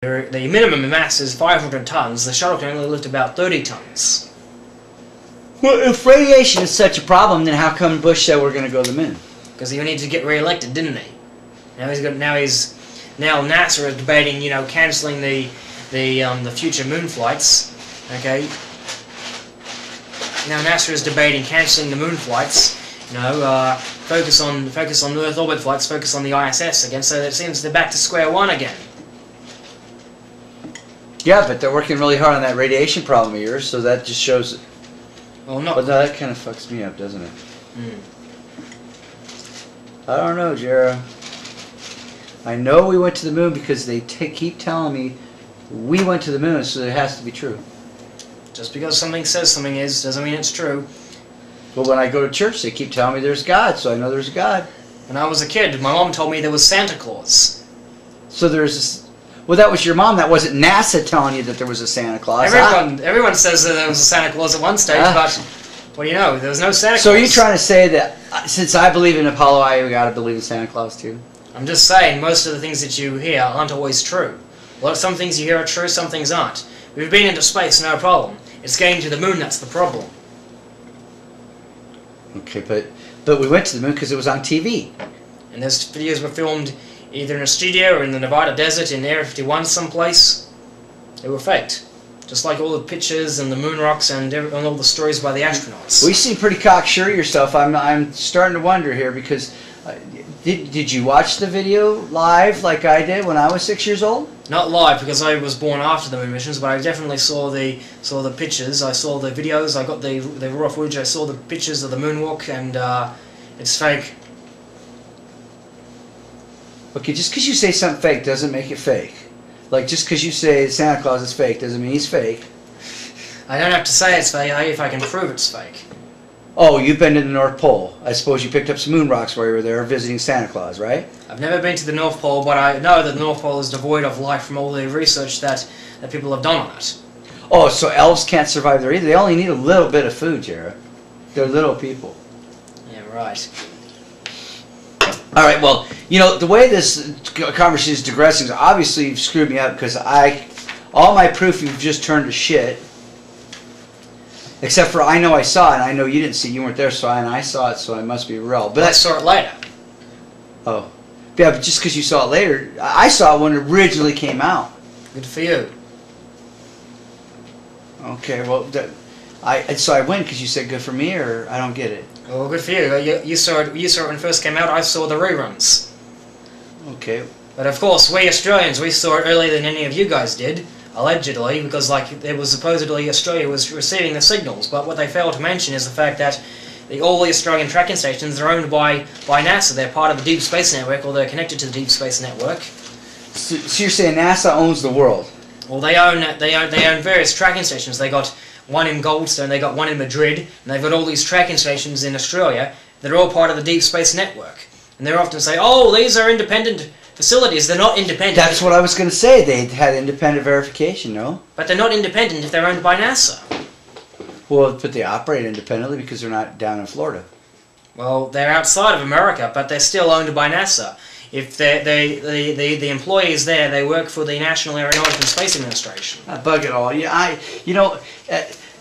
The minimum mass is 500 tons. The shuttle can only lift about 30 tons. Well, if radiation is such a problem, then how come Bush said we're going to go to the moon? Because he needed to get re-elected, didn't he? Now NASA is debating, cancelling the future moon flights. Okay. Now NASA is debating cancelling the moon flights. Focus on Earth orbit flights. Focus on the ISS again. So it seems they're back to square one again. Yeah, but they're working really hard on that radiation problem of yours, so that just shows it. Well, not. But no, that kind of fucks me up, doesn't it? I don't know, Jarrah. I know we went to the moon because they keep telling me we went to the moon, so it has to be true. Just because something says something is, doesn't mean it's true. Well, when I go to church, they keep telling me there's God, so I know there's a God. When I was a kid, my mom told me there was Santa Claus. So there's this... Well, that was your mom. That wasn't NASA telling you that there was a Santa Claus. Everyone says that there was a Santa Claus at one stage, but what do you know? There was no Santa Claus. So are you trying to say that since I believe in Apollo, I gotta believe in Santa Claus too? I'm just saying most of the things that you hear aren't always true. Some things you hear are true, some things aren't. We've been into space, no problem. It's getting to the moon that's the problem. Okay, but we went to the moon because it was on TV. And those videos were filmed either in a studio or in the Nevada desert in Area 51 someplace. They were faked. Just like all the pictures and the moon rocks and all the stories by the astronauts. Well, you seem pretty cocksure of yourself. I'm starting to wonder here because did you watch the video live like I did when I was 6 years old? Not live because I was born after the moon missions, but I definitely saw the pictures. I saw the videos. I got the raw footage. I saw the pictures of the moonwalk, and it's fake. Okay, just because you say something fake doesn't make it fake. Like, just because you say Santa Claus is fake doesn't mean he's fake. I don't have to say it's fake if I can prove it's fake. Oh, you've been to the North Pole. I suppose you picked up some moon rocks while you were there visiting Santa Claus, right? I've never been to the North Pole, but I know that the North Pole is devoid of life from all the research that people have done on it. Oh, so elves can't survive there either. They only need a little bit of food, Jarrah. They're little people. Yeah, right. All right, well, the way this conversation is digressing is obviously you've screwed me up because all my proof you've just turned to shit. Except for I know I saw it, and I know you didn't see it. You weren't there, so I saw it, so it must be real. But I saw it later. Oh. Yeah, but just because you saw it later, I saw it when it originally came out. Good for you. Okay, well, so I win because you said good for me, or I don't get it. Well, good for you. You saw it when it first came out. I saw the reruns. Okay. But of course, we Australians, we saw it earlier than any of you guys did, allegedly, because it was supposedly Australia was receiving the signals. But what they failed to mention is the fact that all the Australian tracking stations are owned by NASA. They're part of the Deep Space Network, or they're connected to the Deep Space Network. So you're saying NASA owns the world? Well, they own various tracking stations. They got one in Goldstone, they got one in Madrid, and they've got all these tracking stations in Australia that are all part of the Deep Space Network. And they often say, oh, these are independent facilities. They're not independent. That's what I was going to say. They had independent verification, no? But they're not independent if they're owned by NASA. Well, but they operate independently because they're not down in Florida. Well, they're outside of America, but they're still owned by NASA. If the employees there, they work for the National Aeronautics and Space Administration. Bug it all. Yeah,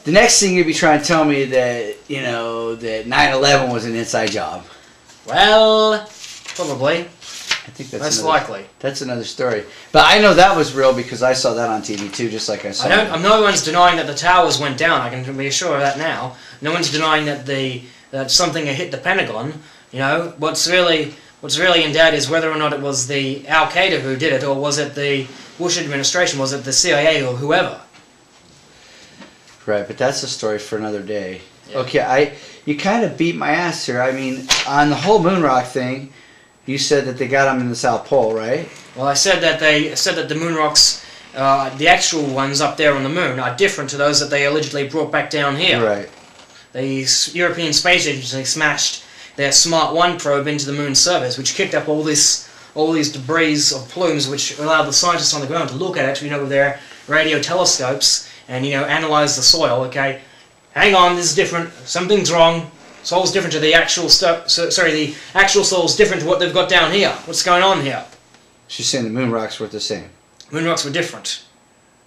the next thing you'd be trying to tell me that that 9/11 was an inside job. Well, probably. I think that's likely. That's another story. But I know that was real because I saw that on TV too, just like I saw. No one's denying that the towers went down. I can be sure of that now. No one's denying that something had hit the Pentagon. What's really in doubt is whether or not it was the Al Qaeda who did it, or was it the Bush administration? Was it the CIA or whoever? Right, but that's a story for another day. Yeah. Okay, you kind of beat my ass here. I mean, on the whole moon rock thing, you said that they got them in the South Pole, right? Well, I said that the moon rocks, the actual ones up there on the moon, are different to those that they allegedly brought back down here. Right. The European Space Agency smashed their Smart 1 probe into the moon's surface, which kicked up all these debris of plumes, which allowed the scientists on the ground to look at it, with their radio telescopes and analyze the soil. Okay, hang on, this is different. Something's wrong. Soil's different to the actual stuff. The actual soil's different to what they've got down here. What's going on here? She's saying the moon rocks weren't the same. Moon rocks were different.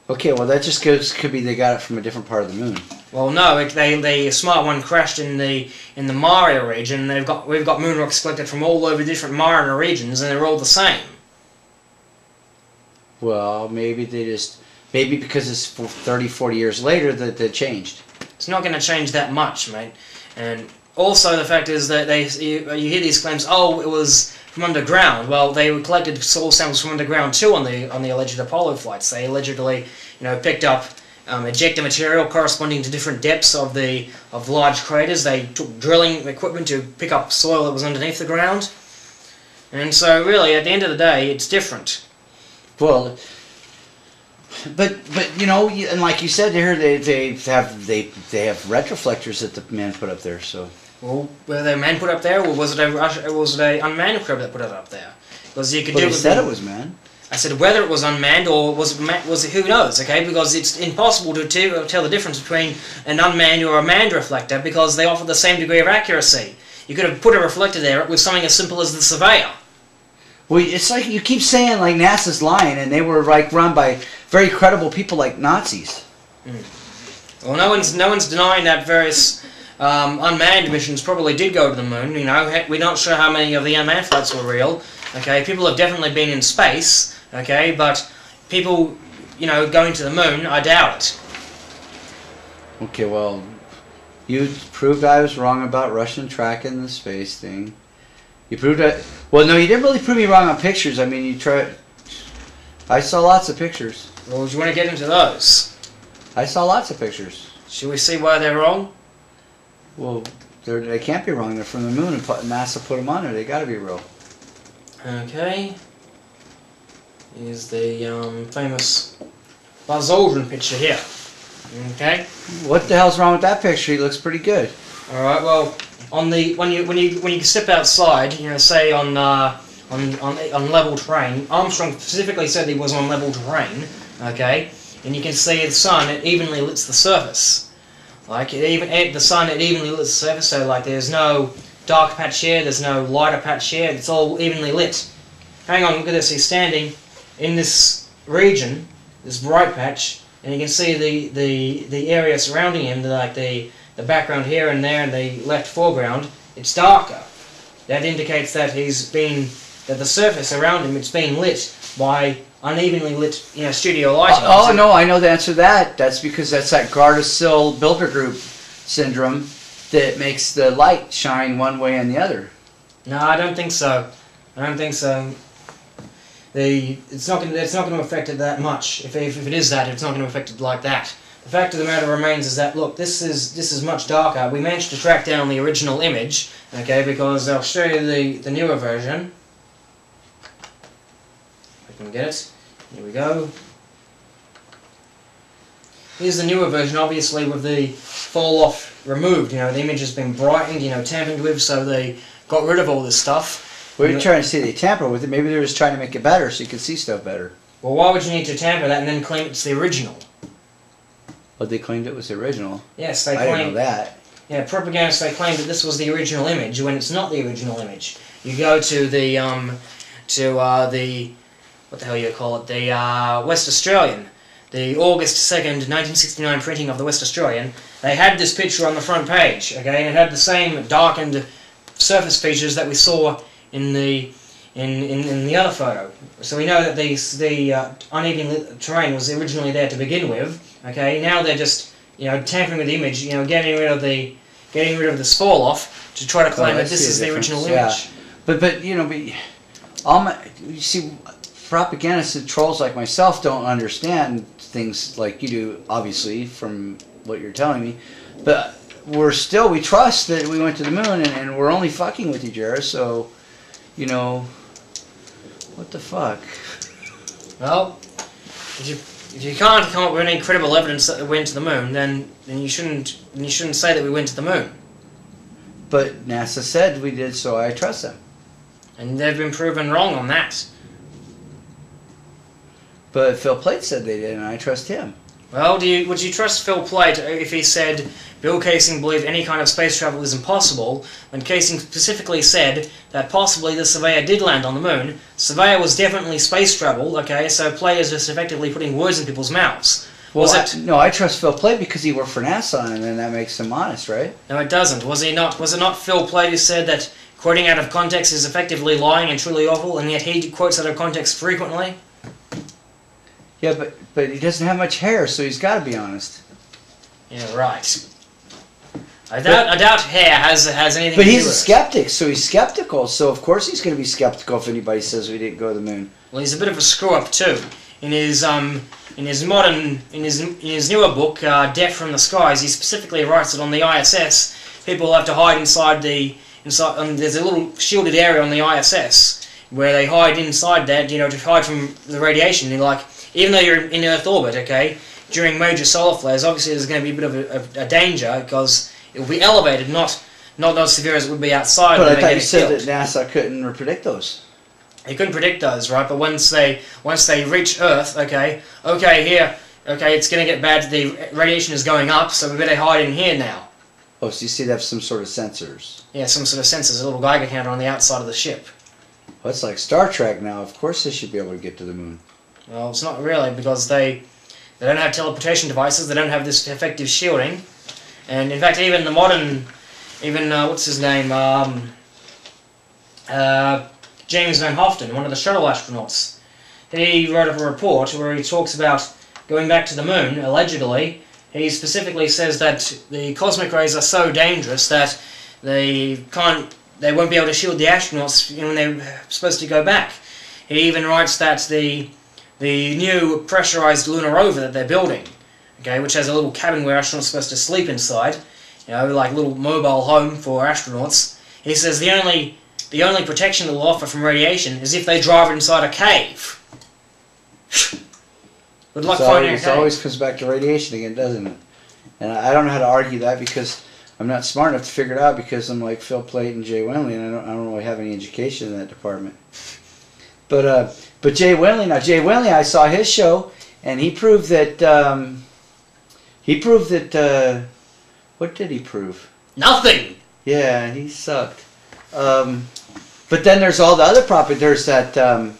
Okay, well that just could be they got it from a different part of the moon. Well, no, the smart one crashed in the Mare region. We've got moon rocks collected from all over different Mariana regions, and they're all the same. Well, maybe because it's 30, 40 years later that they changed. It's not going to change that much, mate. And also the fact is that you hear these claims, oh, it was from underground. Well, they collected soil samples from underground too on the alleged Apollo flights. They allegedly, picked up ejector material corresponding to different depths of large craters. They took drilling equipment to pick up soil that was underneath the ground. And so, really, at the end of the day, it's different. Well, but and like you said here, they have retroflectors that the man put up there. So. Well, were they a man put up there, or was it a unmanned probe that put it up there? Because you could do. But he said it was manned. I said whether it was unmanned or was it who knows? Okay, because it's impossible to tell the difference between an unmanned or a manned reflector because they offer the same degree of accuracy. You could have put a reflector there with something as simple as the Surveyor. Well, it's like you keep saying like NASA's lying, and they were like run by very credible people like Nazis. Well, no one's denying that various unmanned missions probably did go to the moon. We're not sure how many of the unmanned flights were real. Okay, people have definitely been in space. Okay, but people, going to the moon, I doubt it. Okay, well, you proved I was wrong about Russian tracking the space thing. You proved that. Well, no, you didn't really prove me wrong on pictures. I mean, you tried. I saw lots of pictures. Well, do you want to get into those? I saw lots of pictures. Should we see why they're wrong? Well, they can't be wrong. They're from the moon, and NASA put them on there. They got to be real. Okay. Here's the famous Buzz Aldrin picture here. Okay. What the hell's wrong with that picture? He looks pretty good. All right. Well, when you step outside, say on level terrain. Armstrong specifically said he was on level terrain. Okay. And you can see the sun. It evenly lits the surface. The sun evenly lits the surface. So there's no dark patch here. There's no lighter patch here. It's all evenly lit. Hang on. Look at this. He's standing in this region, this bright patch, and you can see the area surrounding him, the background here and there, and the left foreground. It's darker. That indicates that that the surface around him, it's being lit by unevenly lit, studio lighting. No, I know the answer to that. That's because that's that Gardasil builder group syndrome that makes the light shine one way and the other. No, I don't think so. I don't think so. It's not going to affect it that much. If it is that, it's not going to affect it like that. The fact of the matter remains is that, look, this is much darker. We managed to track down the original image, okay, because I'll show you the newer version. If I can get it. Here we go. Here's the newer version, obviously with the fall off removed. The image has been brightened, tampered with, so they got rid of all this stuff. What are you trying to say? They tamper with it? Maybe they're just trying to make it better so you can see stuff better. Well, why would you need to tamper that and then claim it's the original? But they claimed it was the original. Yes, they claimed... I didn't know that. Yeah, propagandists, they claim that this was the original image when it's not the original image. You go to the what the hell you call it? The West Australian. The August 2nd, 1969 printing of the West Australian. They had this picture on the front page, okay, and it had the same darkened surface features that we saw in the other photo. So we know that the uneven terrain was originally there to begin with. Okay, now they're just tampering with the image, getting rid of this fall off to try to claim that this is the original image. Yeah. But you see, propagandists and trolls like myself don't understand things like you do, obviously, from what you're telling me. But we trust that we went to the moon, and we're only fucking with you, Jarrah. So, what the fuck? Well, if you can't come up with any credible evidence that we went to the moon, then you shouldn't say that we went to the moon. But NASA said we did, so I trust them. And they've been proven wrong on that. But Phil Plait said they did, and I trust him. Well, would you trust Phil Plait if he said Bill Kaysing believed any kind of space travel is impossible, when Kaysing specifically said that possibly the Surveyor did land on the moon? Surveyor was definitely space travel, okay, so Plait is just effectively putting words in people's mouths. Well, no, I trust Phil Plait because he worked for NASA, and then that makes him honest, right? No, it doesn't. Was it not Phil Plait who said that quoting out of context is effectively lying and truly awful, and yet he quotes out of context frequently? Yeah, but he doesn't have much hair, so he's got to be honest. Yeah, right. I doubt hair has anything to do with it. But he's a skeptic, so he's skeptical. So of course he's going to be skeptical if anybody says we didn't go to the moon. Well, he's a bit of a screw up too. In his newer book, Death from the Skies, he specifically writes that on the ISS, people have to hide inside. There's a little shielded area on the ISS where they hide inside that, to hide from the radiation. And even though you're in Earth orbit, okay, during major solar flares, obviously there's going to be a bit of a danger because it will be elevated, not as severe as it would be outside. But I thought you said that NASA couldn't predict those. They couldn't predict those, right? But once they reach Earth, okay, it's going to get bad. The radiation is going up, so we better hide in here now. Oh, so you see they have some sort of sensors. Yeah, some sort of sensors, a little Geiger counter on the outside of the ship. Well, it's like Star Trek now. Of course they should be able to get to the moon. Well, it's not really, because they don't have teleportation devices, they don't have this effective shielding, and in fact even the modern, what's his name, James Van Hoften, one of the shuttle astronauts, he wrote a report where he talks about going back to the moon, allegedly. He specifically says that the cosmic rays are so dangerous that they won't be able to shield the astronauts when they're supposed to go back. He even writes that the new pressurized lunar rover that they're building, okay, which has a little cabin where astronauts are supposed to sleep inside, like a little mobile home for astronauts. He says the only protection it will offer from radiation is if they drive it inside a cave. Good luck finding a cave. It always comes back to radiation again, doesn't it? And I don't know how to argue that because I'm not smart enough to figure it out because I'm like Phil Plait and Jay Winley, and I don't really have any education in that department. But Jay Winley, I saw his show, and he proved that, what did he prove? Nothing! Yeah, he sucked. But then there's all the other property. There's those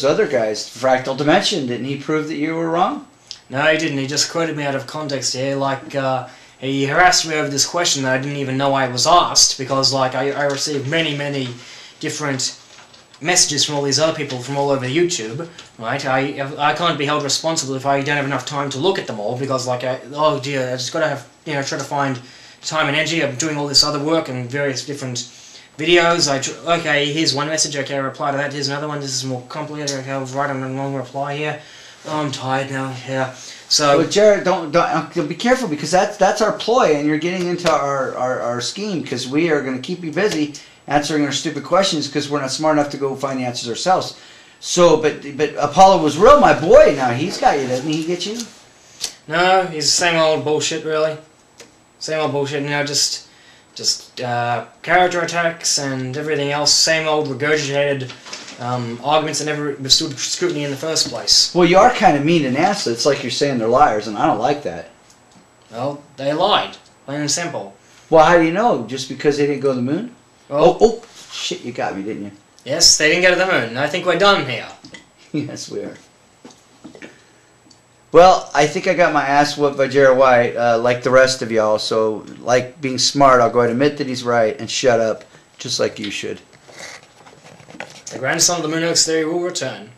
other guys, Fractal Dimension. Didn't he prove that you were wrong? No, he didn't. He just quoted me out of context here. He harassed me over this question that I didn't even know I was asked, because I received many different messages from all these other people from all over YouTube, right? I can't be held responsible if I don't have enough time to look at them all, because oh dear, I just got to have, try to find time and energy. I'm doing all this other work and various different videos. Okay, here's one message, okay, I reply to that. Here's another one, this is more complicated, okay, I'll write a long reply here. Oh, I'm tired now, yeah. So, well, Jarrah, don't be careful, because that's our ploy, and you're getting into our scheme, because we are going to keep you busy answering our stupid questions because we're not smart enough to go find the answers ourselves. So, but Apollo was real, my boy. Now he's got you, doesn't he? Get you? No, he's the same old bullshit, really. Same old bullshit. Just character attacks and everything else. Same old regurgitated arguments that never withstood scrutiny in the first place. Well, you are kind of mean to NASA. It's like you're saying they're liars, and I don't like that. Well, they lied, plain and simple. Well, how do you know? Just because they didn't go to the moon? Well, oh, shit, you got me, didn't you? Yes, they didn't go to the moon. I think we're done here. Yes, we are. Well, I think I got my ass whooped by Jarrah White, like the rest of y'all. So, like being smart, I'll go ahead and admit that he's right and shut up, just like you should. The grandson of the Moon Oaks theory will return.